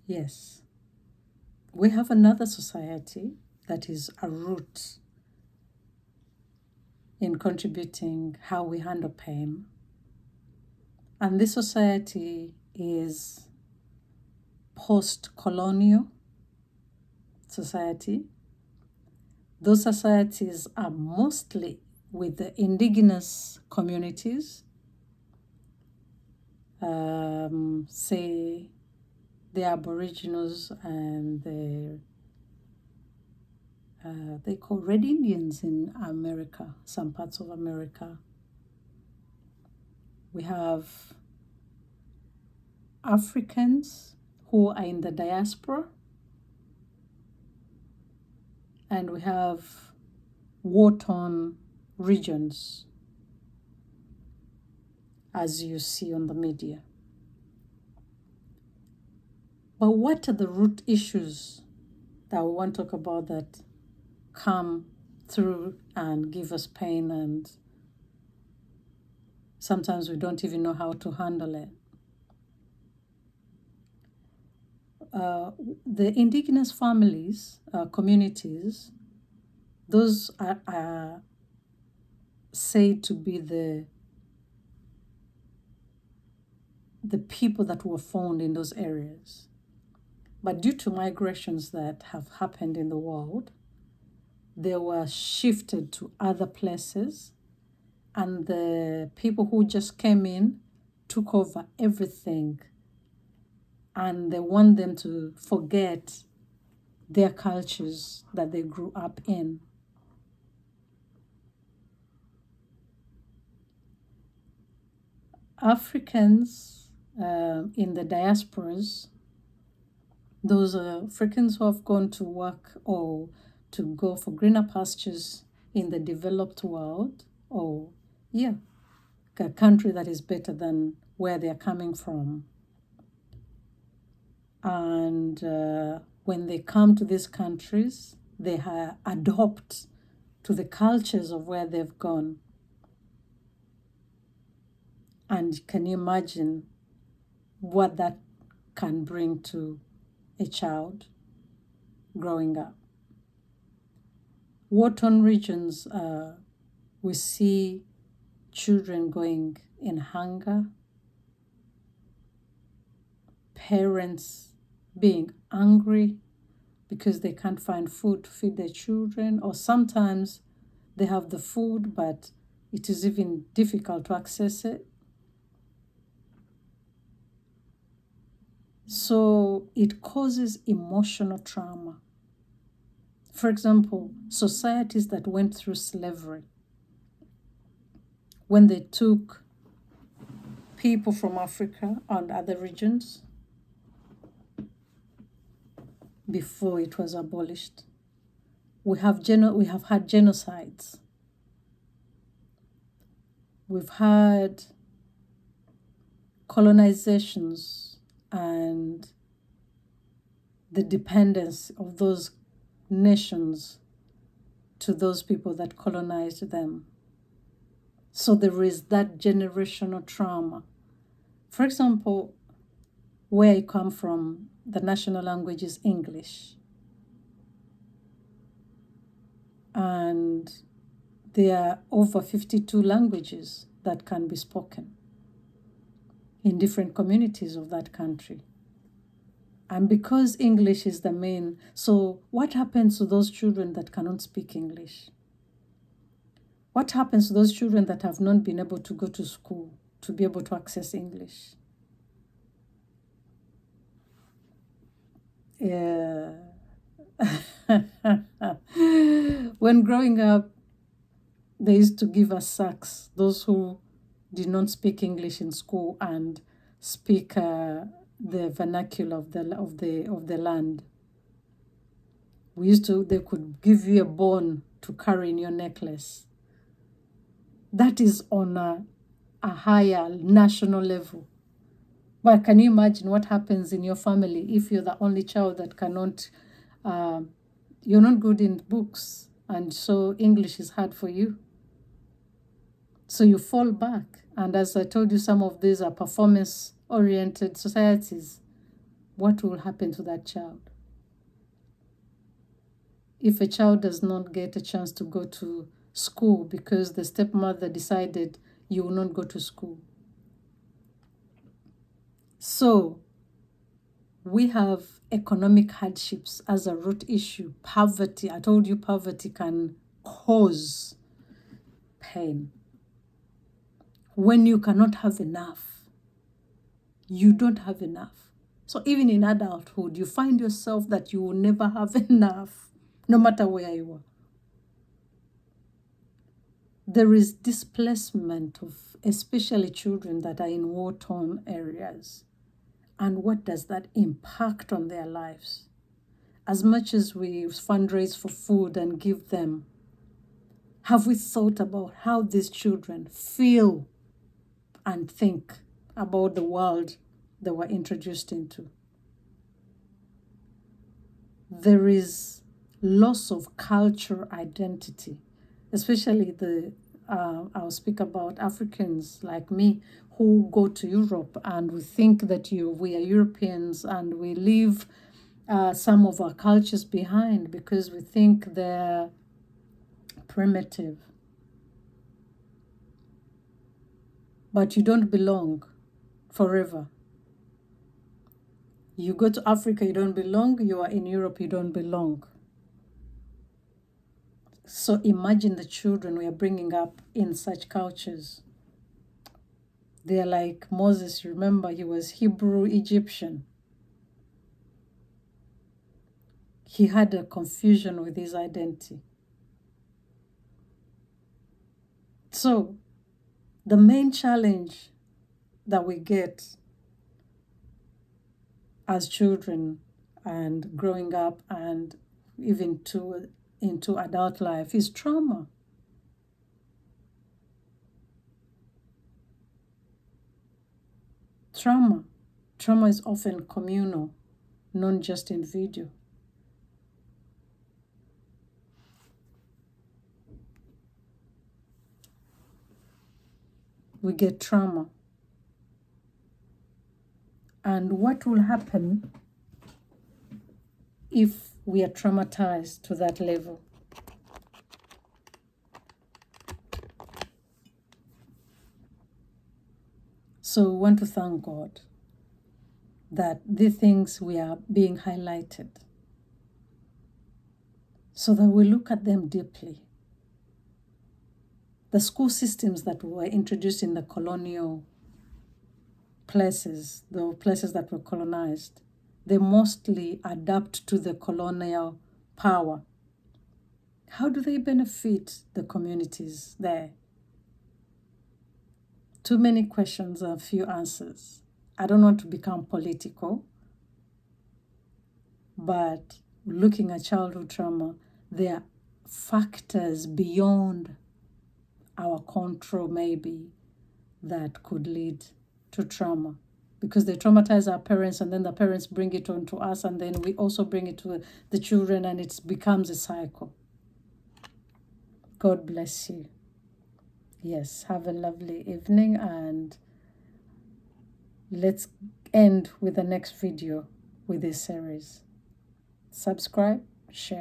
Yes, we have another society that is a root in contributing how we handle pain. And this society is post-colonial society. Those societies are mostly with the indigenous communities, say the Aboriginals and they call Red Indians in America, some parts of America. We have Africans who are in the diaspora, and we have war-torn regions, as you see on the media. But what are the root issues that we want to talk about that come through and give us pain, and sometimes we don't even know how to handle it? The indigenous families, communities, those are said to be the people that were found in those areas. But due to migrations that have happened in the world, they were shifted to other places, and the people who just came in took over everything, and they want them to forget their cultures that they grew up in. Africans in the diasporas, those Africans who have gone to work or to go for greener pastures in the developed world, or a country that is better than where they're coming from. And when they come to these countries, they adopt to the cultures of where they've gone. And can you imagine what that can bring to a child growing up? War-torn regions, we see children going in hunger, parents being angry because they can't find food to feed their children, or sometimes they have the food, but it is even difficult to access it. So it causes emotional trauma. For example, societies that went through slavery, when they took people from Africa and other regions before it was abolished, we have had genocides. We've had colonizations and the dependence of those nations to those people that colonized them. So there is that generational trauma. For example, where I come from, the national language is English. And there are over 52 languages that can be spoken in different communities of that country. And because English is the main, so what happens to those children that cannot speak English? What happens to those children that have not been able to go to school to be able to access English? When growing up, they used to give us sacks, those who did not speak English in school and speak the vernacular of the land. They could give you a bone to carry in your necklace. That is on a higher national level. But can you imagine what happens in your family if you're the only child that cannot, you're not good in books, and so English is hard for you? So you fall back. And as I told you, some of these are performance-oriented societies. what will happen to that child? If a child does not get a chance to go to school because the stepmother decided you will not go to school. So we have economic hardships as a root issue. Poverty, I told you poverty can cause pain. When you cannot have enough, you don't have enough. So even in adulthood, you find yourself that you will never have enough, no matter where you are. There is displacement of especially children that are in war-torn areas. And what does that impact on their lives? As much as we fundraise for food and give them, have we thought about how these children feel and think about the world they were introduced into? There is loss of cultural identity, especially I'll speak about Africans like me who go to Europe and we think that we are Europeans and we leave some of our cultures behind because we think they're primitive. But you don't belong forever. You go to Africa, you don't belong. You are in Europe, you don't belong. So imagine the children we are bringing up in such cultures. They're like Moses. Remember, he was Hebrew Egyptian. He had a confusion with his identity. So the main challenge that we get as children and growing up and even into adult life is trauma. Trauma is often communal, not just individual. We get trauma. And what will happen if we are traumatized to that level? So we want to thank God that the things we are being highlighted so that we look at them deeply. The school systems that were introduced in the colonial places, the places that were colonized, they mostly adapt to the colonial power. How do they benefit the communities there? Too many questions and few answers. I don't want to become political, but looking at childhood trauma, there are factors beyond our control maybe that could lead to trauma, because they traumatize our parents and then the parents bring it on to us and then we also bring it to the children and it becomes a cycle. God bless you. Yes, have a lovely evening and let's end with the next video with this series. Subscribe, share.